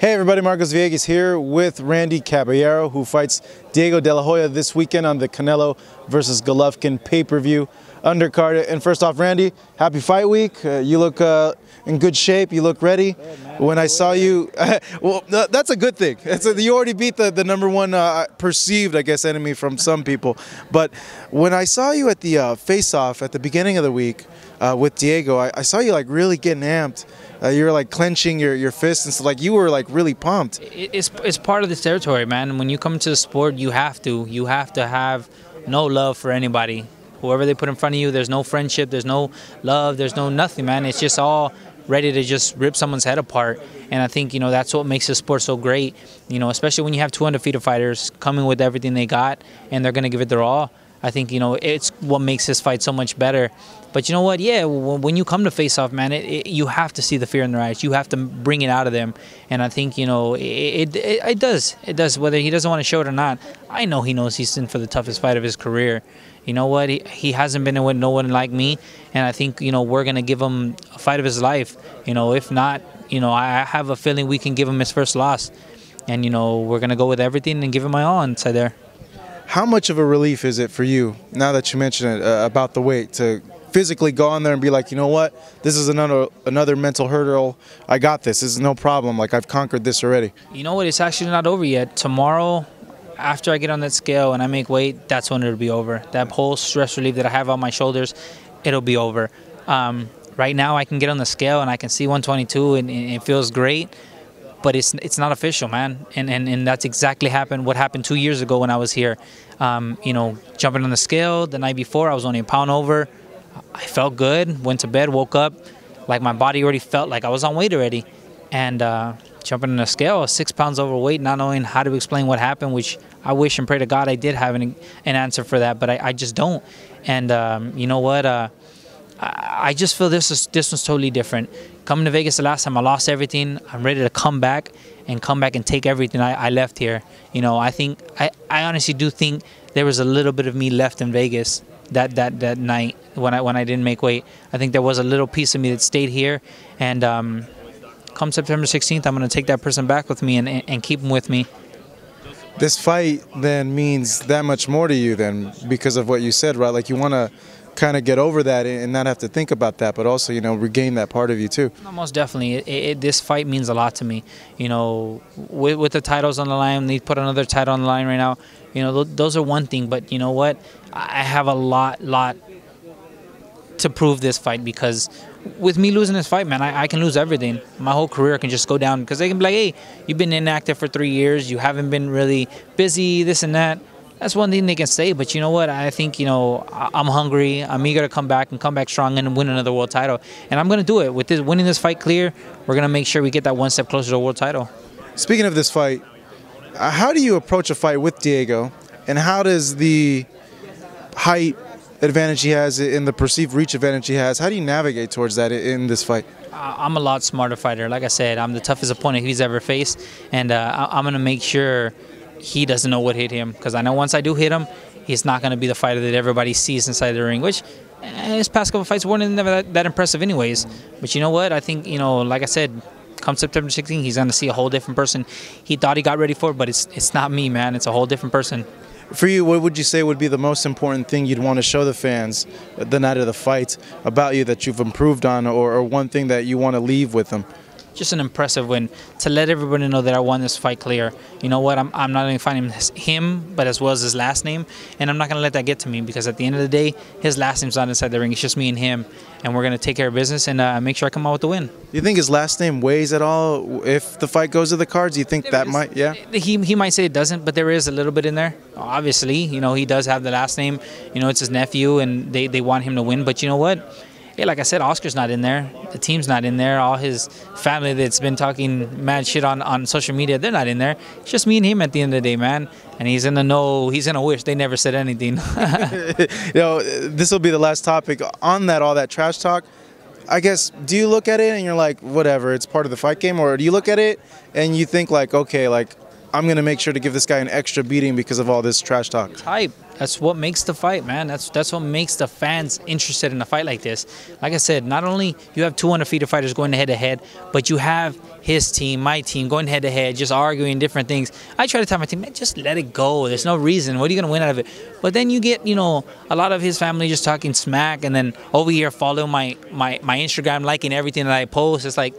Hey everybody, Marcos Villegas here with Randy Caballero, who fights Diego De La Hoya this weekend on the Canelo versus Golovkin pay-per-view undercard. And first off, Randy, happy fight week. You look in good shape. You look ready. When I saw you, well, that's a good thing. You already beat the number one perceived, I guess, enemy from some people. But when I saw you at the face-off at the beginning of the week with Diego, I saw you like really getting amped. You were like clenching your fists and stuff. Like you were like really pumped. It's part of this territory, man. When you come into the sport, you have to have no love for anybody. Whoever they put in front of you, there's no friendship, there's no love, there's no nothing, man. It's just all ready to just rip someone's head apart. And I think, that's what makes this sport so great, especially when you have two undefeated fighters coming with everything they got and they're going to give it their all. I think, it's what makes this fight so much better. But you know what? Yeah, when you come to face off, man, you have to see the fear in their eyes. You have to bring it out of them. And I think, it does. It does, whether he doesn't want to show it or not. I know he knows he's in for the toughest fight of his career. You know what? He hasn't been in with no one like me. And I think, we're going to give him a fight of his life. If not, I have a feeling we can give him his first loss. And, we're going to go with everything and give him my all inside there. How much of a relief is it for you, now that you mention it, about the weight, to physically go on there and be like, you know what, this is another mental hurdle. I got this. This is no problem. Like, I've conquered this already. You know what? It's actually not over yet. Tomorrow, after I get on that scale and I make weight, that's when it'll be over. That whole stress relief that I have on my shoulders, it'll be over. Right now, I can get on the scale and I can see 122 and it feels great. But it's not official, man, and that's exactly what happened 2 years ago when I was here. Jumping on the scale the night before, I was only a pound over. I felt good, went to bed, woke up, like my body already felt like I was on weight already. And jumping on the scale, I was 6 pounds overweight, not knowing how to explain what happened, which I wish and pray to God I did have an answer for that, but I just don't. And you know what? I just feel this one's totally different. Coming to Vegas the last time, I lost everything. I'm ready to come back and take everything I left here. I honestly do think there was a little bit of me left in Vegas that night when I didn't make weight. I think there was a little piece of me that stayed here, and come September 16th, I'm going to take that person back with me and keep him with me. This fight then means that much more to you then, because of what you said, right? Like, you want to kind of get over that and not have to think about that, but also, regain that part of you too. No, most definitely. This fight means a lot to me. With the titles on the line, they put another title on the line right now. Those are one thing, but you know what? I have a lot to prove this fight, because with me losing this fight, man, I can lose everything. My whole career can just go down, because they can be like, hey, you've been inactive for 3 years, you haven't been really busy, this and that. That's one thing they can say, but you know what? I think, I'm hungry. I'm eager to come back strong and win another world title. And I'm going to do it. With winning this fight clear, we're going to make sure we get that one step closer to a world title. Speaking of this fight, how do you approach a fight with Diego, and how does the height advantage he has and the perceived reach advantage he has, how do you navigate towards that in this fight? I'm a lot smarter fighter. Like I said, I'm the toughest opponent he's ever faced, and I'm going to make sure he doesn't know what hit him, because I know once I do hit him, he's not going to be the fighter that everybody sees inside the ring, which his past couple fights weren't never that impressive anyways. But you know what? I think, like I said, come September 16th, he's going to see a whole different person. He thought he got ready for it, but it's not me, man. It's a whole different person. For you, what would you say would be the most important thing you'd want to show the fans the night of the fight about you that you've improved on, or one thing that you want to leave with them? Just an impressive win, to let everybody know that I won this fight clear. You know what? I'm not only fighting him, but as well as his last name, and I'm not going to let that get to me, because at the end of the day, his last name's not inside the ring. It's just me and him, and we're going to take care of business and make sure I come out with the win. Do you think his last name weighs at all if the fight goes to the cards? Do you think that might, yeah? He might say it doesn't, but there is a little bit in there. Obviously, he does have the last name. It's his nephew, and they want him to win. But you know what? Yeah, like I said, Oscar's not in there. The team's not in there. All his family that's been talking mad shit on social media, they're not in there. It's just me and him at the end of the day, man. And he's in the know. He's in a wish. They never said anything. This will be the last topic. On that, all that trash talk, I guess, do you look at it and you're like, whatever, it's part of the fight game? Or do you look at it and you think like, okay, like, I'm going to make sure to give this guy an extra beating because of all this trash talk? It's hype. That's what makes the fight, man. That's what makes the fans interested in a fight like this. Like I said, not only you have two undefeated fighters going head-to-head, but you have his team, my team, going head-to-head, just arguing different things. I try to tell my team, man, just let it go. There's no reason. What are you going to win out of it? But then you get, you know, a lot of his family just talking smack, and then over here following my Instagram, liking everything that I post. It's like,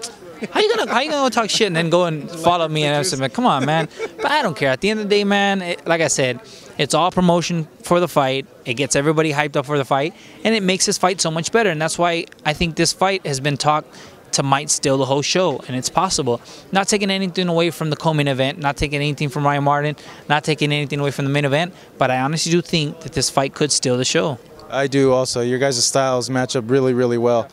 how you gonna go talk shit and then go and follow me? And I said, man, come on, man. But I don't care. At the end of the day, man, like I said, it's all promotion for the fight. It gets everybody hyped up for the fight, and it makes this fight so much better. And that's why I think this fight has been talked to might steal the whole show, and it's possible. Not taking anything away from the co-main event, not taking anything from Ryan Martin, not taking anything away from the main event, but I honestly do think that this fight could steal the show. I do also. Your guys' styles match up really, really well.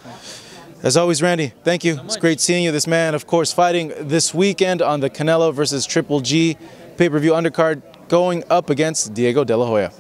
As always, Randy, thank you. It's great seeing you. This man, of course, fighting this weekend on the Canelo versus Triple G pay-per-view undercard, going up against Diego De La Hoya.